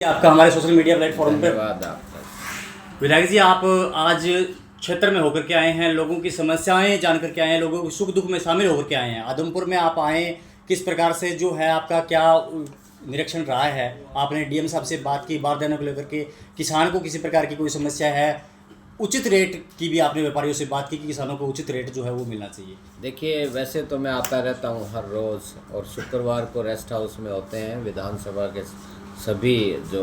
आपका हमारे social media platform पे। धन्यवाद आपका। विधायक जी, आप आज क्षेत्र में होकर के आए हैं, लोगों की समस्याएं जान करके आए हैं, लोगों के सुख दुख में शामिल होकर के आए हैं। आदमपुर में आप आए, किस प्रकार से जो है आपका क्या निरीक्षण रहा है? आपने डीएम साहब से बात की बारदाने को लेकर के, किसान को किसी प्रकार की कोई समस्या है? उचित रेट की भी आपने व्यापारियों से बात की कि किसानों को उचित रेट जो है वो मिलना चाहिए। देखिए, वैसे तो मैं आता रहता हूँ हर रोज़, और शुक्रवार को रेस्ट हाउस में होते हैं विधानसभा के सभी जो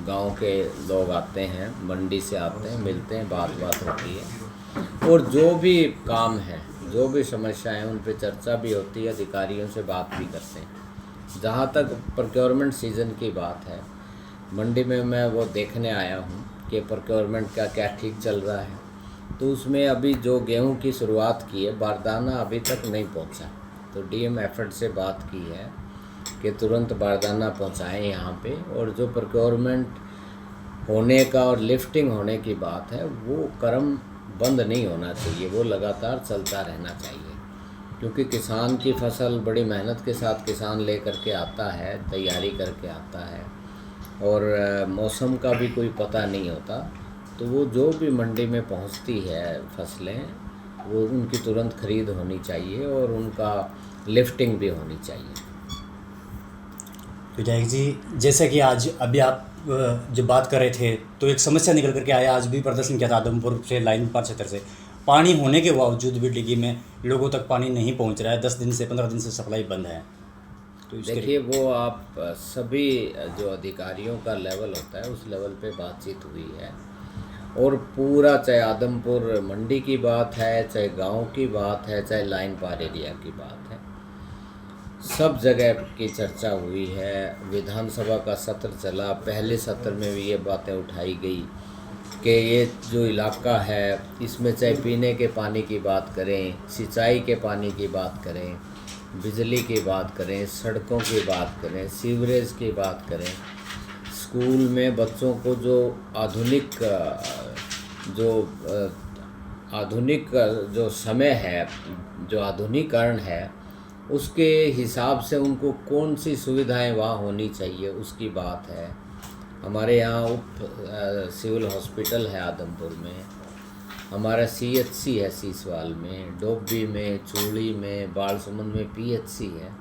गांव के लोग आते हैं, मंडी से आते हैं, मिलते हैं, बात होती है, और जो भी काम है, जो भी समस्याएं हैं, उन पे चर्चा भी होती है, अधिकारियों से बात भी करते हैं। जहाँ तक प्रोक्योरमेंट सीज़न की बात है, मंडी में मैं वो देखने आया हूँ कि प्रोक्योरमेंट का क्या ठीक चल रहा है। तो उसमें अभी जो गेहूं की शुरुआत की है, बारदाना अभी तक नहीं पहुंचा, तो डीएम एफर्ट से बात की है कि तुरंत बारदाना पहुंचाएं यहाँ पे, और जो प्रोक्योरमेंट होने का और लिफ्टिंग होने की बात है, वो क्रम बंद नहीं होना चाहिए, वो लगातार चलता रहना चाहिए, क्योंकि किसान की फसल बड़ी मेहनत के साथ किसान ले करके आता है, तैयारी करके आता है, और मौसम का भी कोई पता नहीं होता। तो वो जो भी मंडी में पहुंचती है फसलें, वो उनकी तुरंत खरीद होनी चाहिए और उनका लिफ्टिंग भी होनी चाहिए। विधायक जी, जैसे कि आज अभी आप जब बात कर रहे थे तो एक समस्या निकल करके आया, आज भी प्रदर्शन किया था आदमपुर से लाइन पार क्षेत्र से। पानी होने के बावजूद भी डिग्गी में लोगों तक पानी नहीं पहुंच रहा है, 10 दिन से 15 दिन से सप्लाई बंद है। तो देखिए, वो आप सभी जो अधिकारियों का लेवल होता है, उस लेवल पे बातचीत हुई है, और पूरा, चाहे आदमपुर मंडी की बात है, चाहे गांव की बात है, चाहे लाइन पार एरिया की बात है, सब जगह की चर्चा हुई है। विधानसभा का सत्र चला, पहले सत्र में भी ये बातें उठाई गई कि ये जो इलाका है, इसमें चाहे पीने के पानी की बात करें, सिंचाई के पानी की बात करें, बिजली की बात करें, सड़कों की बात करें, सीवरेज की बात करें, स्कूल में बच्चों को जो आधुनिक जो समय है, जो आधुनिकीकरण है, उसके हिसाब से उनको कौन सी सुविधाएं वहाँ होनी चाहिए, उसकी बात है। हमारे यहाँ सिविल हॉस्पिटल है आदमपुर में, हमारा सीएचसी है सीसवाल में, डोबी में, चूड़ी में, बालसमुंद में पीएचसी है।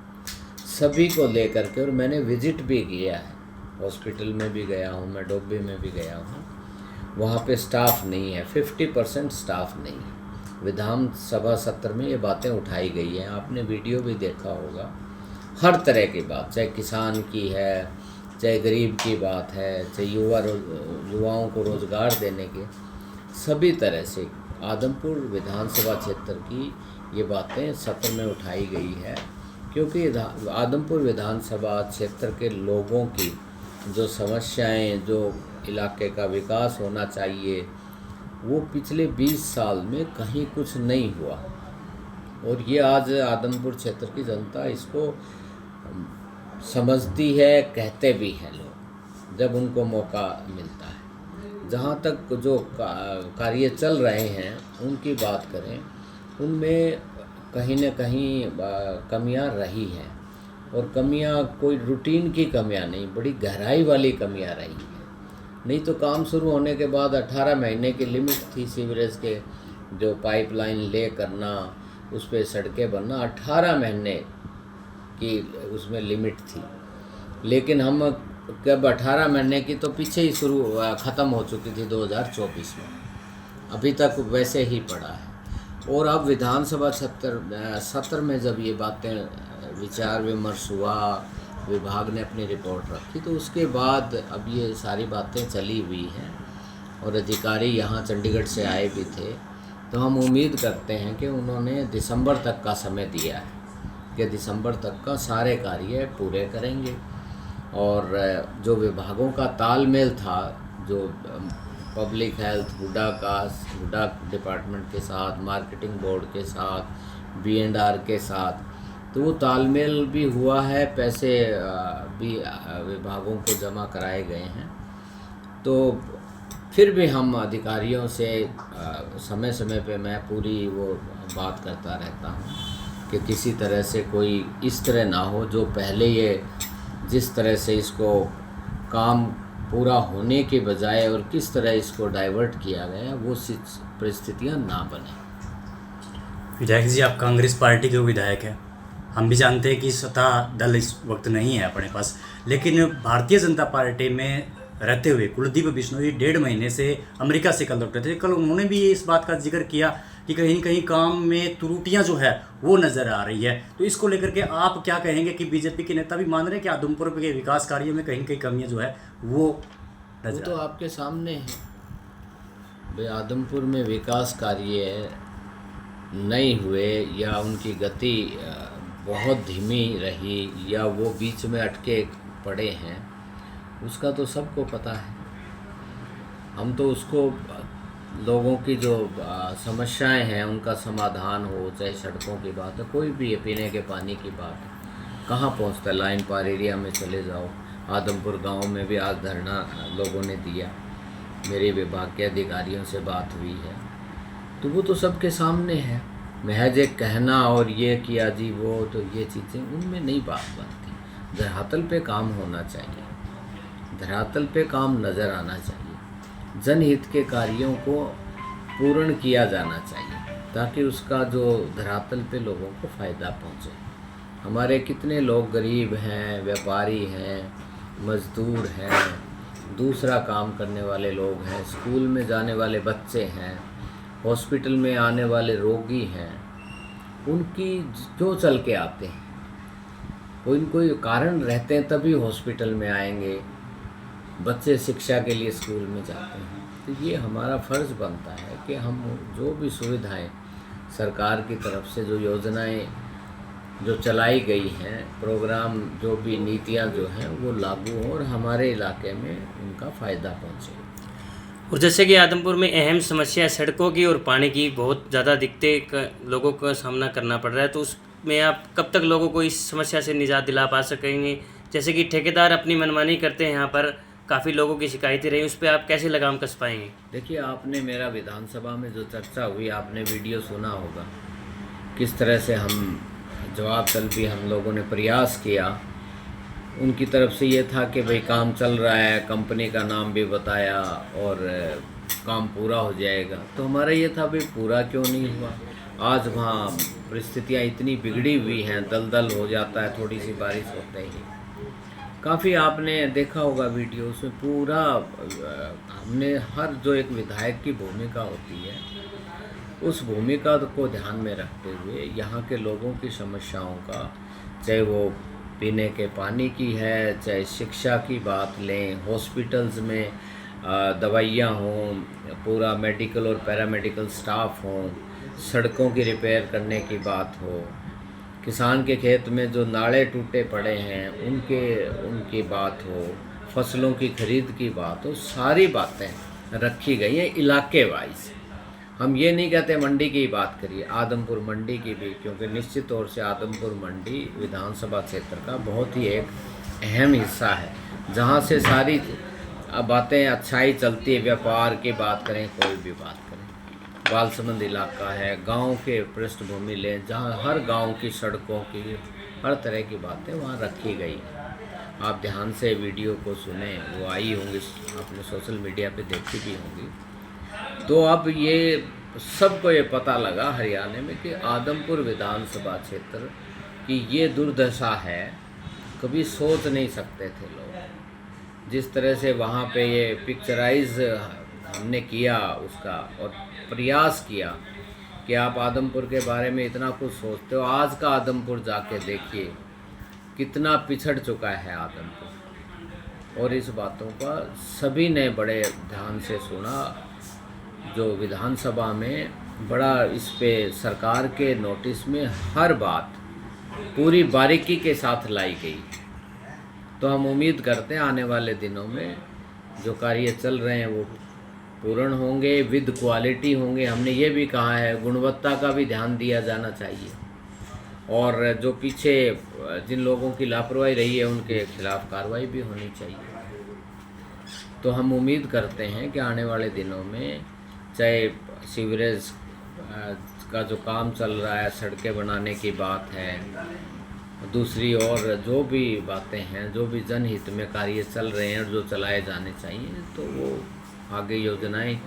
सभी को लेकर के, और मैंने विजिट भी किया है, हॉस्पिटल में भी गया हूँ, मैं डोबी में भी गया हूँ। वहाँ पे स्टाफ नहीं है, 50% स्टाफ नहीं है। विधानसभा सत्र में ये बातें उठाई गई हैं, आपने वीडियो भी देखा होगा। हर तरह की बात, चाहे किसान की है, चाहे गरीब की बात है, चाहे युवाओं को रोज़गार देने के, सभी तरह से आदमपुर विधानसभा क्षेत्र की ये बातें सत्र में उठाई गई है, क्योंकि आदमपुर विधानसभा क्षेत्र के लोगों की जो समस्याएं, जो इलाके का विकास होना चाहिए, वो पिछले 20 साल में कहीं कुछ नहीं हुआ, और ये आज आदमपुर क्षेत्र की जनता इसको समझती है, कहते भी हैं लोग जब उनको मौका मिलता है। जहाँ तक जो कार्य चल रहे हैं उनकी बात करें, उनमें कहीं न कहीं कमियां रही हैं, और कमियां कोई रूटीन की कमियां नहीं, बड़ी गहराई वाली कमियां रही हैं। नहीं तो काम शुरू होने के बाद 18 महीने की लिमिट थी सीवरेज के, जो पाइपलाइन ले करना, उस पर सड़कें बनना, 18 महीने की उसमें लिमिट थी। लेकिन हम कब 18 महीने की तो पीछे ही ख़त्म हो चुकी थी 2024 में, अभी तक वैसे ही पड़ा है। और अब विधानसभा सत्र में जब ये बातें विचार विमर्श हुआ, विभाग ने अपनी रिपोर्ट रखी, तो उसके बाद अब ये सारी बातें चली हुई हैं, और अधिकारी यहाँ चंडीगढ़ से आए भी थे। तो हम उम्मीद करते हैं कि उन्होंने दिसंबर तक का समय दिया है कि दिसंबर तक का सारे कार्य पूरे करेंगे, और जो विभागों का तालमेल था, जो पब्लिक हेल्थ, हुडा डिपार्टमेंट के साथ, मार्केटिंग बोर्ड के साथ, B&R के साथ, तो वो तालमेल भी हुआ है, पैसे भी विभागों को जमा कराए गए हैं। तो फिर भी हम अधिकारियों से समय समय पे मैं पूरी वो बात करता रहता हूँ कि किसी तरह से कोई इस तरह ना हो, जो पहले ये जिस तरह से इसको काम पूरा होने के बजाय और किस तरह इसको डाइवर्ट किया गया वो परिस्थितियाँ ना बने। विधायक जी, आप कांग्रेस पार्टी के विधायक हैं। हम भी जानते हैं कि सत्ता दल इस वक्त नहीं है अपने पास, लेकिन भारतीय जनता पार्टी में रहते हुए कुलदीप बिश्नोई 1.5 महीने से अमेरिका से कल लौटे थे। कल उन्होंने भी इस बात का जिक्र किया कि कहीं न कहीं काम में त्रुटियां जो है वो नज़र आ रही है। तो इसको लेकर के आप क्या कहेंगे कि बीजेपी के नेता भी मान रहे हैं कि आदमपुर के विकास कार्यों में कहीं न कहीं कमियाँ जो है वो नजर तो आपके सामने है भाई, आदमपुर में विकास कार्य नहीं हुए या उनकी गति बहुत धीमी रही या वो बीच में अटके पड़े हैं, उसका तो सबको पता है। हम तो उसको लोगों की जो समस्याएं हैं उनका समाधान हो, चाहे सड़कों की बात है, कोई भी पीने के पानी की बात है, कहाँ पहुँचता है। लाइन पार एरिया में चले जाओ, आदमपुर गांव में भी आज धरना लोगों ने दिया, मेरे विभाग के अधिकारियों से बात हुई है, तो वो तो सबके सामने है। महज एक कहना और ये किया जी वो, तो ये चीज़ें उनमें नहीं बात बनती। धरातल पे काम होना चाहिए, धरातल पे काम नज़र आना चाहिए, जनहित के कार्यों को पूर्ण किया जाना चाहिए ताकि उसका जो धरातल पे लोगों को फ़ायदा पहुँचे। हमारे कितने लोग गरीब हैं, व्यापारी हैं, मज़दूर हैं, दूसरा काम करने वाले लोग हैं, स्कूल में जाने वाले बच्चे हैं, हॉस्पिटल में आने वाले रोगी हैं, उनकी क्यों चल के आते हैं, कोई कारण रहते हैं तभी हॉस्पिटल में आएंगे, बच्चे शिक्षा के लिए स्कूल में जाते हैं। तो ये हमारा फ़र्ज़ बनता है कि हम जो भी सुविधाएं सरकार की तरफ से, जो योजनाएं जो चलाई गई हैं, प्रोग्राम जो भी नीतियां जो हैं वो लागू हों और हमारे इलाके में उनका फ़ायदा पहुंचे। और जैसे कि आदमपुर में अहम समस्या सड़कों की और पानी की बहुत ज़्यादा दिक्कतें लोगों का सामना करना पड़ रहा है, तो उसमें आप कब तक लोगों को इस समस्या से निजात दिला पा सकेंगे? जैसे कि ठेकेदार अपनी मनमानी करते हैं, यहाँ पर काफ़ी लोगों की शिकायतें रही, उस पर आप कैसे लगाम कस पाएंगे? देखिए, आपने मेरा विधानसभा में जो चर्चा हुई, आपने वीडियो सुना होगा, किस तरह से हम जवाब तलबी हम लोगों ने प्रयास किया। उनकी तरफ से ये था कि भाई काम चल रहा है, कंपनी का नाम भी बताया और काम पूरा हो जाएगा। तो हमारा ये था भाई पूरा क्यों नहीं हुआ। आज वहाँ परिस्थितियाँ इतनी बिगड़ी हुई हैं, दलदल हो जाता है थोड़ी सी बारिश होते ही। काफ़ी आपने देखा होगा वीडियो, उसमें पूरा हमने हर जो एक विधायक की भूमिका होती है उस भूमिका को ध्यान में रखते हुए यहाँ के लोगों की समस्याओं का, चाहे वो पीने के पानी की है, चाहे शिक्षा की बात लें, हॉस्पिटल्स में दवाइयाँ हों, पूरा मेडिकल और पैरामेडिकल स्टाफ हों, सड़कों की रिपेयर करने की बात हो, किसान के खेत में जो नाले टूटे पड़े हैं उनकी बात हो, फसलों की खरीद की बात हो, सारी बातें रखी गई हैं इलाके वाइज। हम ये नहीं कहते मंडी की बात करिए, आदमपुर मंडी की भी, क्योंकि निश्चित तौर से आदमपुर मंडी विधानसभा क्षेत्र का बहुत ही एक अहम हिस्सा है, जहाँ से सारी बातें अच्छाई चलती है। व्यापार की बात करें, कोई भी बात करें, बालसमंद इलाका है, गांव के पृष्ठभूमि लें, जहाँ हर गांव की सड़कों की हर तरह की बातें वहाँ रखी गई। आप ध्यान से वीडियो को सुने, वो आई होंगी, आपने सोशल मीडिया पे देखी भी होंगी। तो अब ये सबको ये पता लगा हरियाणा में कि आदमपुर विधानसभा क्षेत्र की ये दुर्दशा है, कभी सोच नहीं सकते थे लोग। जिस तरह से वहाँ पे ये पिक्चराइज हमने किया उसका और प्रयास किया कि आप आदमपुर के बारे में इतना कुछ सोचते हो, आज का आदमपुर जाके देखिए कितना पिछड़ चुका है आदमपुर। और इस बातों का सभी ने बड़े ध्यान से सुना। जो विधानसभा में बड़ा इस पे सरकार के नोटिस में हर बात पूरी बारीकी के साथ लाई गई। तो हम उम्मीद करते हैं आने वाले दिनों में जो कार्य चल रहे हैं वो पूर्ण होंगे, विद क्वालिटी होंगे। हमने ये भी कहा है गुणवत्ता का भी ध्यान दिया जाना चाहिए और जो पीछे जिन लोगों की लापरवाही रही है उनके खिलाफ कार्रवाई भी होनी चाहिए। तो हम उम्मीद करते हैं कि आने वाले दिनों में चाहे सीवरेज का जो काम चल रहा है, सड़कें बनाने की बात है, दूसरी ओर जो भी बातें हैं, जो भी जनहित में कार्य चल रहे हैं और जो चलाए जाने चाहिए, तो वो आगे योजनाएं,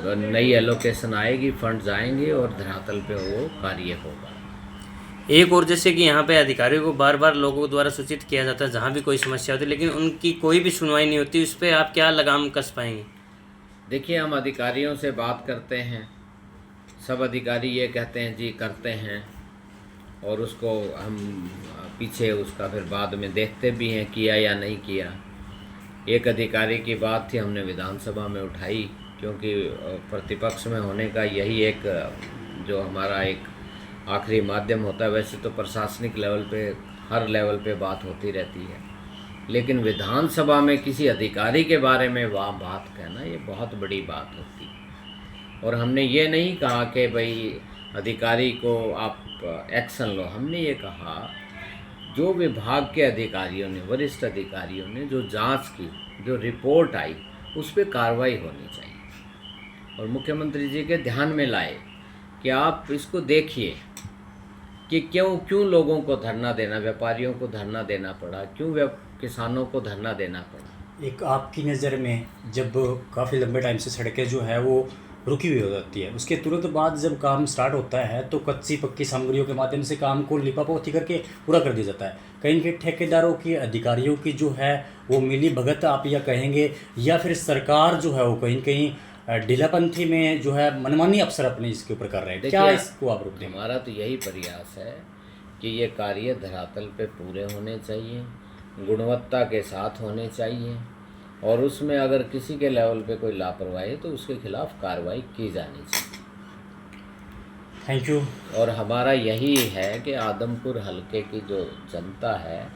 नई एलोकेशन आएगी, फंड्स आएंगे और धरातल पे वो कार्य होगा। एक और जैसे कि यहाँ पे अधिकारियों को बार बार लोगों द्वारा सूचित किया जाता है जहाँ भी कोई समस्या होती है, लेकिन उनकी कोई भी सुनवाई नहीं होती, उस पर आप क्या लगाम कस पाएंगे? देखिए, हम अधिकारियों से बात करते हैं, सब अधिकारी ये कहते हैं जी करते हैं, और उसको हम पीछे उसका फिर बाद में देखते भी हैं किया या नहीं किया। एक अधिकारी की बात थी, हमने विधानसभा में उठाई, क्योंकि प्रतिपक्ष में होने का यही एक जो हमारा एक आखिरी माध्यम होता है। वैसे तो प्रशासनिक लेवल पे, हर लेवल पे बात होती रहती है, लेकिन विधानसभा में किसी अधिकारी के बारे में वहाँ बात कहना ये बहुत बड़ी बात होती है। और हमने ये नहीं कहा कि भाई अधिकारी को आप एक्शन लो, हमने ये कहा जो विभाग के अधिकारियों ने, वरिष्ठ अधिकारियों ने जो जांच की, जो रिपोर्ट आई, उस पर कार्रवाई होनी चाहिए और मुख्यमंत्री जी के ध्यान में लाए कि आप इसको देखिए कि क्यों लोगों को धरना देना, व्यापारियों को धरना देना पड़ा, क्यों किसानों को धरना देना पड़ा। एक आपकी नज़र में जब काफ़ी लंबे टाइम से सड़कें जो है वो रुकी हुई हो जाती है, उसके तुरंत बाद जब काम स्टार्ट होता है तो कच्ची पक्की सामग्रियों के माध्यम से काम को लिपापोती करके पूरा कर दिया जाता है। कहीं के ठेकेदारों की, अधिकारियों की जो है वो मिली भगत आप या कहेंगे, या फिर सरकार जो है वो कहीं कहीं ढीलापंथी में जो है मनमानी अफसर अपने इसके ऊपर कर रहे हैं। क्या इसको आप रोक दें? हमारा तो यही प्रयास है कि ये कार्य धरातल पे पूरे होने चाहिए, गुणवत्ता के साथ होने चाहिए, और उसमें अगर किसी के लेवल पे कोई लापरवाही है तो उसके खिलाफ कार्रवाई की जानी चाहिए। Thank you. और हमारा यही है कि आदमपुर हलके की जो जनता है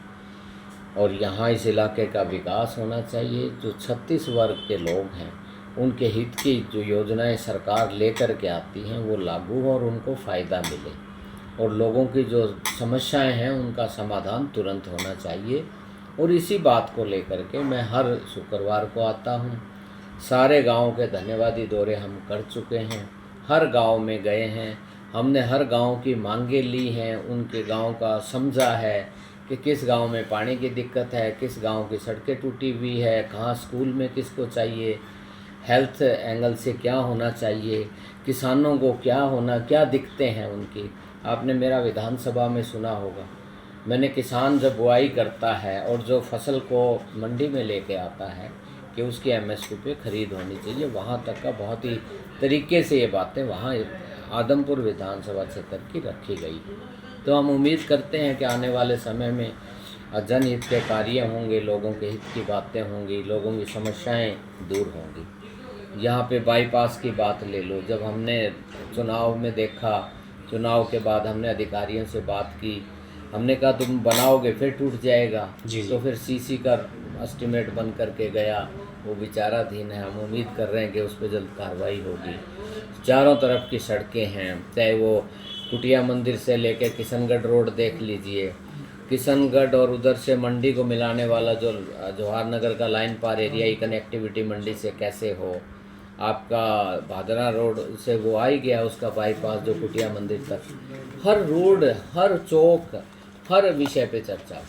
और यहाँ इस इलाके का विकास होना चाहिए। जो 36 वर्ग के लोग हैं उनके हित की जो योजनाएं सरकार लेकर के आती हैं वो लागू हो और उनको फ़ायदा मिले, और लोगों की जो समस्याएं हैं उनका समाधान तुरंत होना चाहिए। और इसी बात को लेकर के मैं हर शुक्रवार को आता हूँ। सारे गाँव के धन्यवादी दौरे हम कर चुके हैं, हर गाँव में गए हैं, हमने हर गांव की मांगें ली हैं, उनके गांव का समझा है कि किस गांव में पानी की दिक्कत है, किस गांव की सड़कें टूटी हुई है, कहाँ स्कूल में किसको चाहिए, हेल्थ एंगल से क्या होना चाहिए, किसानों को क्या दिक्कतें हैं उनकी। आपने मेरा विधानसभा में सुना होगा, मैंने किसान जब बुआई करता है और जो फसल को मंडी में लेके आता है कि उसकी MSP पे ख़रीद होनी चाहिए, वहाँ तक का बहुत ही तरीके से ये बातें वहाँ आदमपुर विधानसभा क्षेत्र की रखी गई। तो हम उम्मीद करते हैं कि आने वाले समय में जनहित के कार्य होंगे, लोगों के हित की बातें होंगी, लोगों की समस्याएं दूर होंगी। यहाँ पे बाईपास की बात ले लो, जब हमने चुनाव में देखा, चुनाव के बाद हमने अधिकारियों से बात की, हमने कहा तुम बनाओगे फिर टूट जाएगा जी। तो फिर CC का एस्टीमेट बन करके गया, वो विचाराधीन है। हम उम्मीद कर रहे हैं कि उस पर जल्द कार्रवाई होगी। चारों तरफ की सड़कें हैं, चाहे वो कुटिया मंदिर से लेकर किशनगढ़ रोड देख लीजिए, किशनगढ़ और उधर से मंडी को मिलाने वाला जो जवाहर नगर का लाइन पार एरिया की कनेक्टिविटी मंडी से कैसे हो, आपका भादरा रोड से वो आ ही गया उसका बाईपास जो कुटिया मंदिर तक, हर रोड, हर चौक, हर विषय पे चर्चा।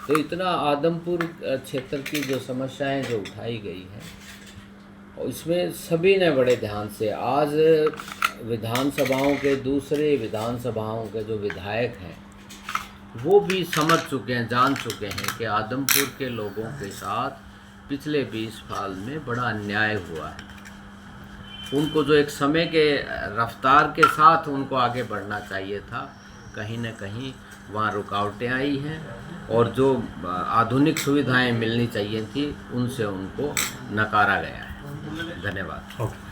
तो इतना आदमपुर क्षेत्र की जो समस्याएं जो उठाई गई हैं, और इसमें सभी ने बड़े ध्यान से, आज विधानसभाओं के, दूसरे विधानसभाओं के जो विधायक हैं वो भी समझ चुके हैं, जान चुके हैं कि आदमपुर के लोगों के साथ पिछले 20 साल में बड़ा अन्याय हुआ है। उनको जो एक समय के रफ्तार के साथ उनको आगे बढ़ना चाहिए था, कहीं न कहीं वहाँ रुकावटें आई हैं, और जो आधुनिक सुविधाएं मिलनी चाहिए थी उनसे उनको नकारा गया है। धन्यवाद। ओके।